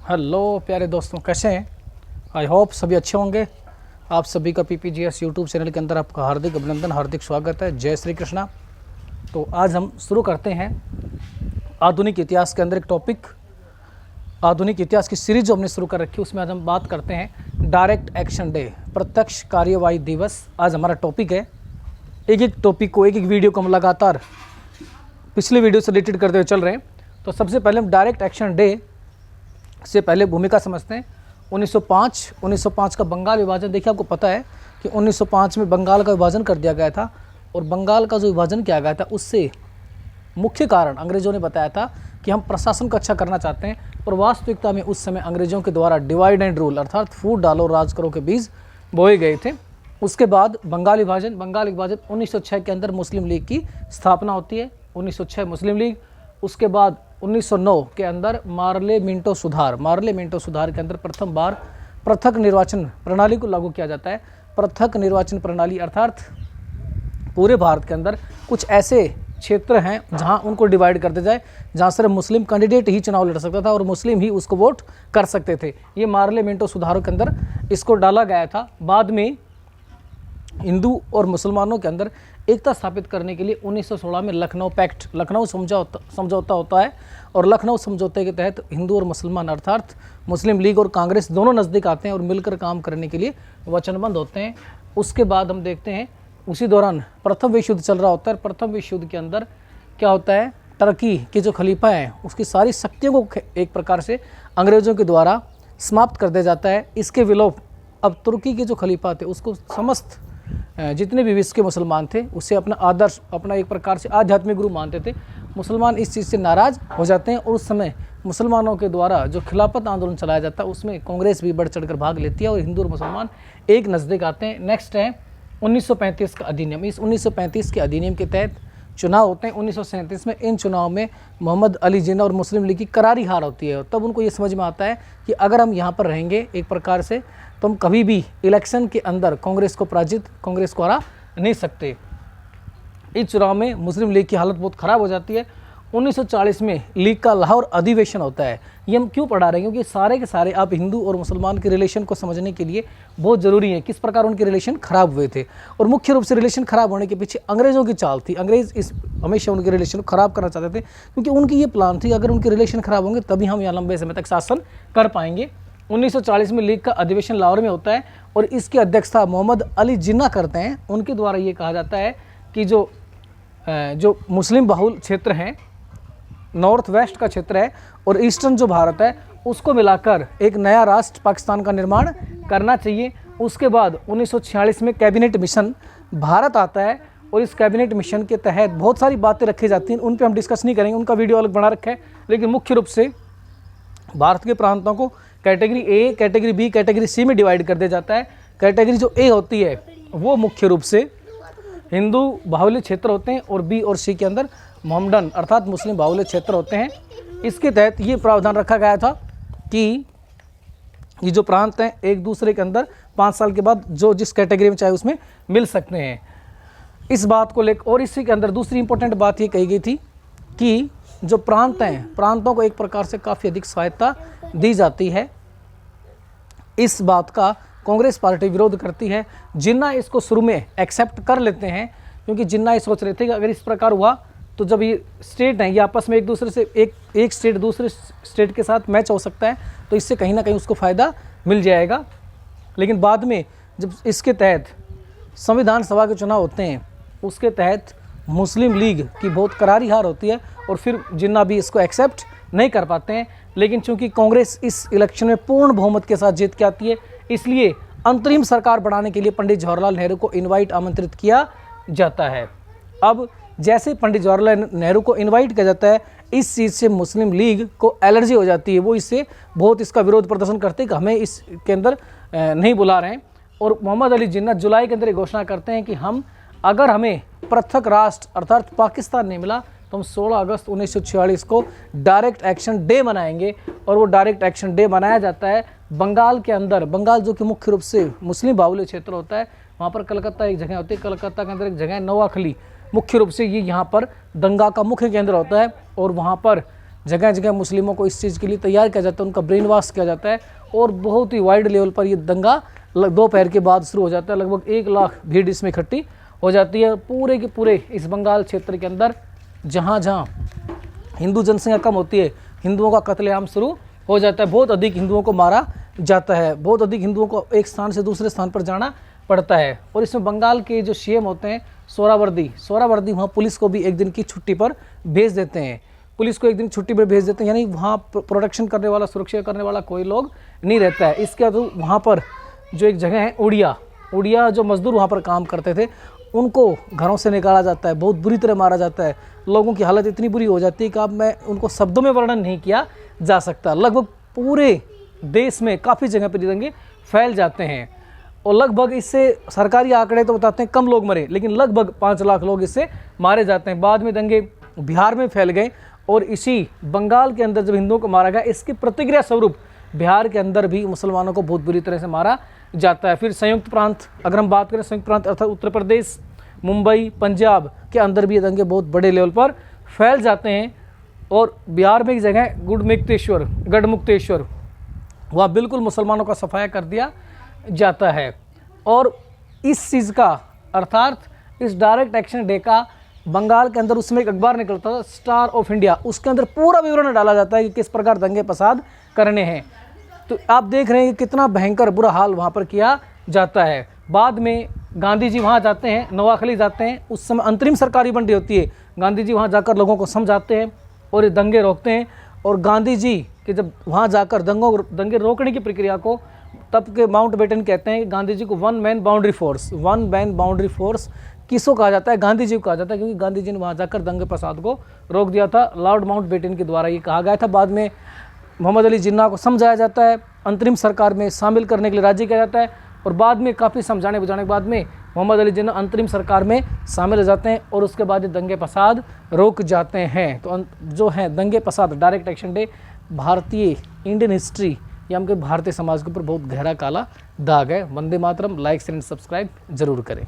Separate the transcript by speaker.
Speaker 1: Hello प्यारे दोस्तों, कैसे हैं? आई होप सभी अच्छे होंगे। आप सभी का PPGS यूट्यूब चैनल के अंदर आपका हार्दिक अभिनंदन, हार्दिक स्वागत है। जय श्री कृष्णा। तो आज हम शुरू करते हैं आधुनिक इतिहास के अंदर एक टॉपिक, आधुनिक इतिहास की सीरीज जो हमने शुरू कर रखी है उसमें आज हम बात करते हैं डायरेक्ट एक्शन डे, प्रत्यक्ष कार्यवाही दिवस। आज हमारा टॉपिक है। एक एक टॉपिक को, एक एक वीडियो को हम लगातार पिछले वीडियो से रिलेटेड करते हुए चल रहे हैं। तो सबसे पहले हम डायरेक्ट एक्शन डे से पहले भूमिका समझते हैं। 1905 का बंगाल विभाजन। देखिए, आपको पता है कि 1905 में बंगाल का विभाजन कर दिया गया था, और बंगाल का जो विभाजन किया गया था उससे मुख्य कारण अंग्रेजों ने बताया था कि हम प्रशासन को अच्छा करना चाहते हैं, और वास्तविकता में उस समय अंग्रेजों के द्वारा डिवाइड एंड रूल अर्थात फूट डालो राज करो के बीज बोए गए थे। उसके बाद बंगाल विभाजन 1906 के अंदर मुस्लिम लीग की स्थापना होती है। 1906 मुस्लिम लीग। उसके बाद 1909 के अंदर मार्ले मिंटो सुधार के अंदर प्रथम बार पृथक निर्वाचन प्रणाली को लागू किया जाता है। पृथक निर्वाचन प्रणाली अर्थात पूरे भारत के अंदर कुछ ऐसे क्षेत्र हैं जहां उनको डिवाइड कर दिया जाए, जहां सिर्फ मुस्लिम कैंडिडेट ही चुनाव लड़ सकता था और मुस्लिम ही उसको वोट कर सकते थे। ये मार्ले मिंटो सुधारों के अंदर इसको डाला गया था। बाद में हिंदू और मुसलमानों के अंदर एकता स्थापित करने के लिए 1916 में लखनऊ पैक्ट, लखनऊ समझौता होता है, और लखनऊ समझौते के तहत हिंदू और मुसलमान अर्थात मुस्लिम लीग और कांग्रेस दोनों नज़दीक आते हैं और मिलकर काम करने के लिए वचनबद्ध होते हैं। उसके बाद हम देखते हैं उसी दौरान प्रथम विश्व युद्ध चल रहा होता है। प्रथम विश्व युद्ध के अंदर क्या होता है, टर्की के जो खलीफा हैं उसकी सारी शक्तियों को एक प्रकार से अंग्रेज़ों के द्वारा समाप्त कर दिया जाता है। इसके विलोप अब तुर्की के जो खलीफा थे उसको समस्त जितने भी विश्व के मुसलमान थे उसे अपना आदर्श, अपना एक प्रकार से आध्यात्मिक गुरु मानते थे। मुसलमान इस चीज़ से नाराज़ हो जाते हैं, और उस समय मुसलमानों के द्वारा जो खिलाफत आंदोलन चलाया जाता है उसमें कांग्रेस भी बढ़ चढ़कर भाग लेती है और हिंदू और मुसलमान एक नज़दीक आते हैं। नेक्स्ट है 1935 का अधिनियम। इस 1935 के अधिनियम के तहत चुनाव होते हैं। 1937 में इन चुनाव में मोहम्मद अली जिन्ना और मुस्लिम लीग की करारी हार होती है। तब उनको ये समझ में आता है कि अगर हम यहाँ पर रहेंगे एक प्रकार से तो हम कभी भी इलेक्शन के अंदर कांग्रेस को हरा नहीं सकते। इस चुनाव में मुस्लिम लीग की हालत बहुत ख़राब हो जाती है। 1940 में लीग का लाहौर अधिवेशन होता है। ये हम क्यों पढ़ा रहे हैं, क्योंकि सारे के सारे आप हिंदू और मुसलमान के रिलेशन को समझने के लिए बहुत ज़रूरी है, किस प्रकार उनके रिलेशन ख़राब हुए थे। और मुख्य रूप से रिलेशन ख़राब होने के पीछे अंग्रेज़ों की चाल थी। अंग्रेज़ हमेशा उनके रिलेशन को ख़राब करना चाहते थे, क्योंकि उनकी ये प्लान थी अगर उनके रिलेशन ख़राब होंगे तभी हम यहाँ लंबे समय तक शासन कर पाएंगे। 1940 में लीग का अधिवेशन लाहौर में होता है, और इसकी अध्यक्षता मोहम्मद अली जिन्ना करते हैं। उनके द्वारा ये कहा जाता है कि जो मुस्लिम बहुल क्षेत्र हैं, नॉर्थ वेस्ट का क्षेत्र है और ईस्टर्न जो भारत है, उसको मिलाकर एक नया राष्ट्र पाकिस्तान का निर्माण करना चाहिए। उसके बाद 1946 में कैबिनेट मिशन भारत आता है, और इस कैबिनेट मिशन के तहत बहुत सारी बातें रखी जाती हैं। उन पर हम डिस्कस नहीं करेंगे, उनका वीडियो अलग बना रखा है। लेकिन मुख्य रूप से भारत के प्रांतों को category A, category B, category C में डिवाइड कर दिया जाता है। कैटेगरी जो ए होती है वो मुख्य रूप से हिंदू बाहुल्य क्षेत्र होते हैं, और बी और सी के अंदर मोहम्मडन अर्थात मुस्लिम बाहुल्य क्षेत्र होते हैं। इसके तहत ये प्रावधान रखा गया था कि ये जो प्रांत हैं एक दूसरे के अंदर 5 साल के बाद जो जिस कैटेगरी में चाहे उसमें मिल सकते हैं। इस बात को लेकर, और इसी के अंदर दूसरी इंपॉर्टेंट बात ये कही गई थी कि जो प्रांत हैं, प्रांतों को एक प्रकार से काफ़ी अधिक सहायता दी जाती है। इस बात का कांग्रेस पार्टी विरोध करती है। जिन्ना इसको शुरू में एक्सेप्ट कर लेते हैं, क्योंकि जिन्ना ये सोच रहे थे कि अगर इस प्रकार हुआ तो जब ये स्टेट हैं ये आपस में एक दूसरे से एक स्टेट दूसरे स्टेट के साथ मैच हो सकता है, तो इससे कहीं ना कहीं उसको फ़ायदा मिल जाएगा। लेकिन बाद में जब इसके तहत संविधान सभा के चुनाव होते हैं, उसके तहत मुस्लिम लीग की बहुत करारी हार होती है, और फिर जिन्ना भी इसको एक्सेप्ट नहीं कर पाते हैं। लेकिन चूंकि कांग्रेस इस इलेक्शन में पूर्ण बहुमत के साथ जीत के आती है, इसलिए अंतरिम सरकार बनाने के लिए पंडित जवाहरलाल नेहरू को आमंत्रित किया जाता है। अब जैसे पंडित जवाहरलाल नेहरू को इनवाइट किया जाता है, इस चीज़ से मुस्लिम लीग को एलर्जी हो जाती है। वो इससे बहुत इसका विरोध प्रदर्शन करते हैं कि हमें इसके अंदर नहीं बुला रहे हैं। और मोहम्मद अली जिन्ना जुलाई के अंदर ये घोषणा करते हैं कि अगर हमें पृथक राष्ट्र अर्थात पाकिस्तान नहीं मिला तो हम 16 अगस्त 1946 को डायरेक्ट एक्शन डे मनाएंगे। और वो डायरेक्ट एक्शन डे मनाया जाता है बंगाल के अंदर। बंगाल जो कि मुख्य रूप से मुस्लिम बाहुल्य क्षेत्र होता है, वहाँ पर कलकत्ता एक जगह होती है, कलकत्ता के अंदर एक जगह है नोआखली। मुख्य रूप से ये यहाँ पर दंगा का मुख्य केंद्र होता है, और वहाँ पर जगह जगह मुस्लिमों को इस चीज़ के लिए तैयार किया जाता है, उनका ब्रेन वॉश किया जाता है और बहुत ही वाइड लेवल पर ये दंगा दोपहर के बाद शुरू हो जाता है। लगभग 1 लाख भीड़ इसमें इकट्ठी हो जाती है। पूरे के पूरे इस बंगाल क्षेत्र के अंदर जहाँ जहाँ हिंदू जनसंख्या कम होती है, हिंदुओं का कत्लेआम शुरू हो जाता है। बहुत अधिक हिंदुओं को मारा जाता है, बहुत अधिक हिंदुओं को एक स्थान से दूसरे स्थान पर जाना पड़ता है। और इसमें बंगाल के जो सीएम होते हैं सोहरावर्दी वहाँ पुलिस को भी एक दिन की छुट्टी पर भेज देते हैं, पुलिस को एक दिन छुट्टी पर भेज देते हैं, यानी वहाँ प्रोटेक्शन करने वाला, सुरक्षा करने वाला कोई लोग नहीं रहता है। इसके बाद वहाँ पर जो एक जगह है उड़िया जो मजदूर वहाँ पर काम करते थे उनको घरों से निकाला जाता है, बहुत बुरी तरह मारा जाता है। लोगों की हालत इतनी बुरी हो जाती है कि अब मैं उनको शब्दों में वर्णन नहीं किया जा सकता। लगभग पूरे देश में काफ़ी जगह पर दंगे फैल जाते हैं और लगभग इससे सरकारी आंकड़े तो बताते हैं कम लोग मरे, लेकिन लगभग 5 लाख लोग इससे मारे जाते हैं। बाद में दंगे बिहार में फैल गए और इसी बंगाल के अंदर जब हिंदुओं को मारा गया, इसकी प्रतिक्रिया स्वरूप बिहार के अंदर भी मुसलमानों को बहुत बुरी तरह से मारा जाता है। फिर संयुक्त प्रांत, अगर हम बात करें संयुक्त प्रांत अर्थात उत्तर प्रदेश, मुंबई, पंजाब के अंदर भी ये दंगे बहुत बड़े लेवल पर फैल जाते हैं। और बिहार में एक जगह गढ़मुक्तेश्वर, वहाँ बिल्कुल मुसलमानों का सफाया कर दिया जाता है। और इस चीज़ का अर्थात इस डायरेक्ट एक्शन डे का बंगाल के अंदर उसमें एक अखबार निकलता था स्टार ऑफ इंडिया, उसके अंदर पूरा विवरण डाला जाता है कि किस प्रकार दंगे फसाद करने हैं। तो आप देख रहे हैं कि कितना भयंकर बुरा हाल वहाँ पर किया जाता है। बाद में गांधी जी वहाँ जाते हैं, नवाखली जाते हैं, उस समय अंतरिम सरकारी बंदी होती है। गांधी जी वहाँ जाकर लोगों को समझाते हैं और ये दंगे रोकते हैं। और गांधी जी के जब वहाँ जाकर दंगे रोकने की प्रक्रिया को तब के माउंटबेटन कहते हैं कि गांधी जी को वन मैन बाउंड्री फोर्स किसको कहा जाता है? गांधी जी को कहा जाता है, क्योंकि गांधी जी ने वहाँ जाकर दंगे फसाद को रोक दिया था। लॉर्ड माउंटबेटन के द्वारा ये कहा गया था। बाद में मोहम्मद अली जिन्ना को समझाया जाता है, अंतरिम सरकार में शामिल करने के लिए राजी किया जाता है और बाद में काफ़ी समझाने बुझाने के बाद में मोहम्मद अली जिन्ना अंतरिम सरकार में शामिल हो जाते हैं और उसके बाद ये दंगे फसाद रोक जाते हैं। तो जो है दंगे फसाद डायरेक्ट एक्शन डे भारतीय इंडियन हिस्ट्री या हम भारतीय समाज के ऊपर बहुत गहरा काला दाग है। Vande Mataram. Like share and subscribe जरूर करें।